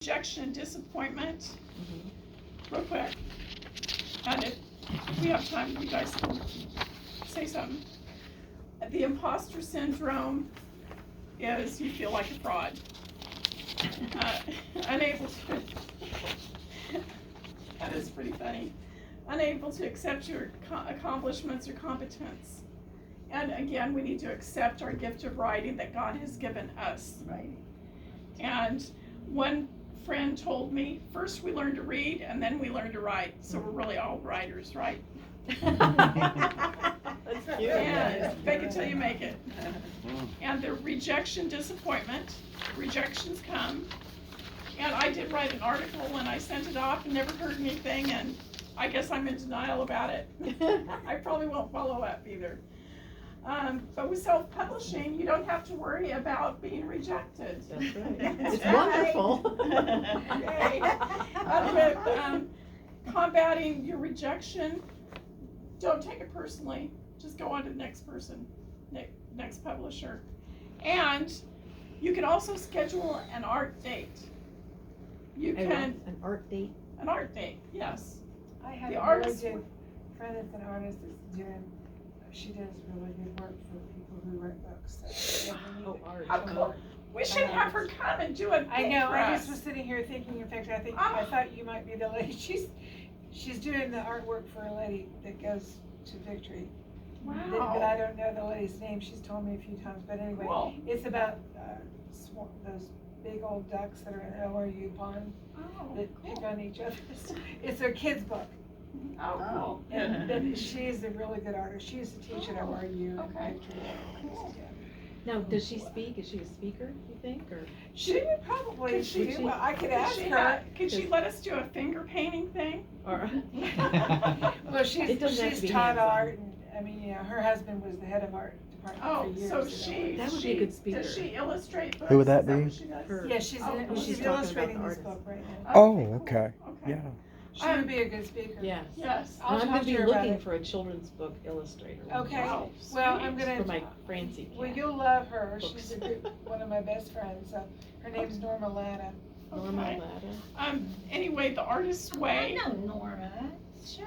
rejection and disappointment, real quick. And if we have time, you guys can say something. The imposter syndrome is you feel like a fraud. Unable to, that is pretty funny. Unable to accept your accomplishments or competence. And again, we need to accept our gift of writing that God has given us. Right. And one friend told me, first we learn to read and then we learn to write. So we're really all writers, right? That's right. Yeah, fake it till you make it. And the rejection, disappointment, rejections come. And I did write an article and I sent it off and never heard anything, and I guess I'm in denial about it. I probably won't follow up either. But with self-publishing, you don't have to worry about being rejected. That's right. That's It's right. wonderful. Okay. With combating your rejection, don't take it personally. Just go on to the next person, next publisher. And you can also schedule an art date. You can, An art date? an art date, yes. I have The a artist really good friend that's an artist that's doing, she does really good work for people who write books. So Oh, art. How cool. We should have her come and do a I thing know, for I us. just was sitting here thinking, in fact, I Ah. thought you might be the lady. She's doing the artwork for a lady that goes to Victory. But I Wow. don't know the lady's name, she's told me a few times, but anyway, Cool. it's about those big old ducks that are in ORU pond Oh, that cool. pick on each other. It's a kid's book. Oh, cool. And but she's a really good artist. She used to teach at ORU. Okay. Now, does she speak? Is she a speaker, you think, or? She would probably Could she- do. Well, I could ask her. Could she let us do a finger painting thing? Or Well, It doesn't have to she's be taught hands-on. art, and I mean, you know, her husband was the head of art department Oh, for years. so at she, ORU. That would be a good speaker. Does she illustrate books? Who would that Is be? what she does? Her. Yeah, she's Oh, in, cool. she's She's talking illustrating about the this artist. book right now. Oh, cool. okay. Yeah. She would be a good speaker. Yes. Yes. I'll And I'm talk gonna to be her about looking it. for a children's book illustrator. Okay. Wow, Well, sweet. I'm gonna. For my Francie cat. Well, you'll love her. Books. She's a good, one of my best friends. So her name's Norma Latta. Norma Okay. Latta. Anyway, the artist's way. I know Norma, sure.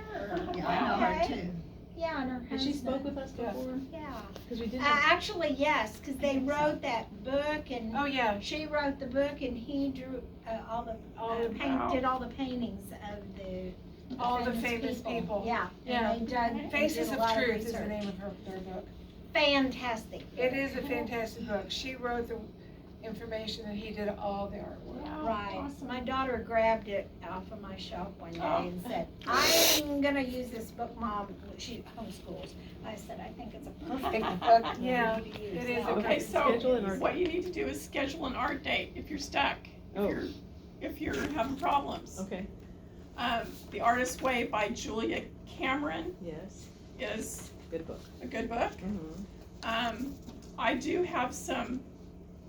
Yeah, I know her Okay. too. Yeah, and her Has she husband. spoke with us Yes. before? Yeah. Because we did. Actually, yes, because they wrote that book, and Oh, yeah. she wrote the book, and he drew all the Wow. did all the paintings of the All the famous people. Yeah, Yeah. and they did Faces did a of lot Truth is the research. name of their book. Fantastic. It is a fantastic book. She wrote the information and he did all the artwork. Wow, Right. awesome. My daughter grabbed it off of my shelf one day Oh. and said, "I'm gonna use this book, Mom." She homeschools. I said, "I think it's a perfect book for Yeah, you to use." it is a Okay, so Schedule an art what you need to do is schedule an art date if you're stuck, Oh. if you're having problems. Okay, The Artist's Way by Julia Cameron yes, is good book. a good book. Mm-hmm. I do have some,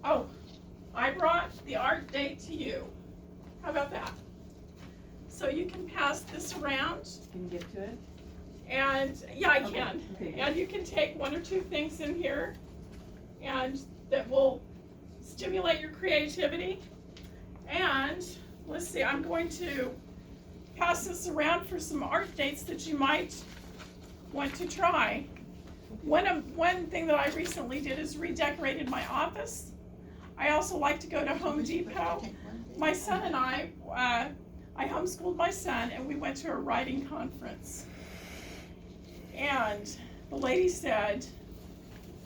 I brought the art date to you. How about that? So you can pass this around, Can you get to it? and, yeah, I can. Okay. And you can take one or two things in here, and that will stimulate your creativity. And, let's see, I'm going to pass this around for some art dates that you might want to try. One thing that I recently did is redecorated my office. I also like to go to Home Depot. My son and I homeschooled my son, and we went to a writing conference. And the lady said,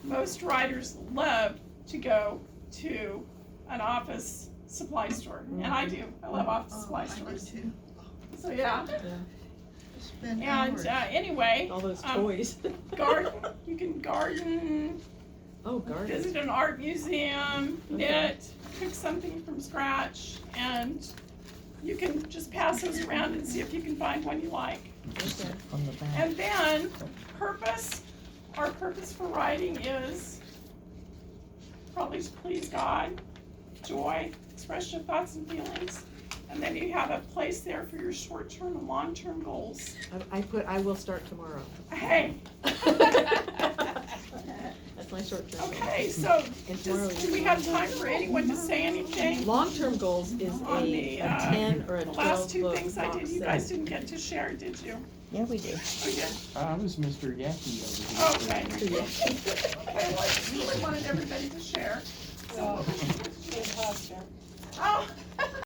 most writers love to go to an office supply store, and I do. I love office supply stores. too. So yeah. Spend And hours. anyway, All those toys. garden. You can garden, Oh, garden. visit an art museum, knit, cook something from scratch, and you can just pass those around and see if you can find one you like. Okay. On the back. And then our purpose for writing is probably to please God, joy, express your thoughts and feelings, and then you have a place there for your short-term and long-term goals. I will start tomorrow. Hey, That's my my short-term goals. Okay, so And tomorrow do we have time for anyone to say anything? Long-term goals is On a the, 10 or a 12 Last two book things I box did, you set. guys didn't get to share, did you? Yeah, we do. Oh, you did? I was Mr. Yaki over here. Okay. So, yeah. Okay, well, I just really wanted everybody to share.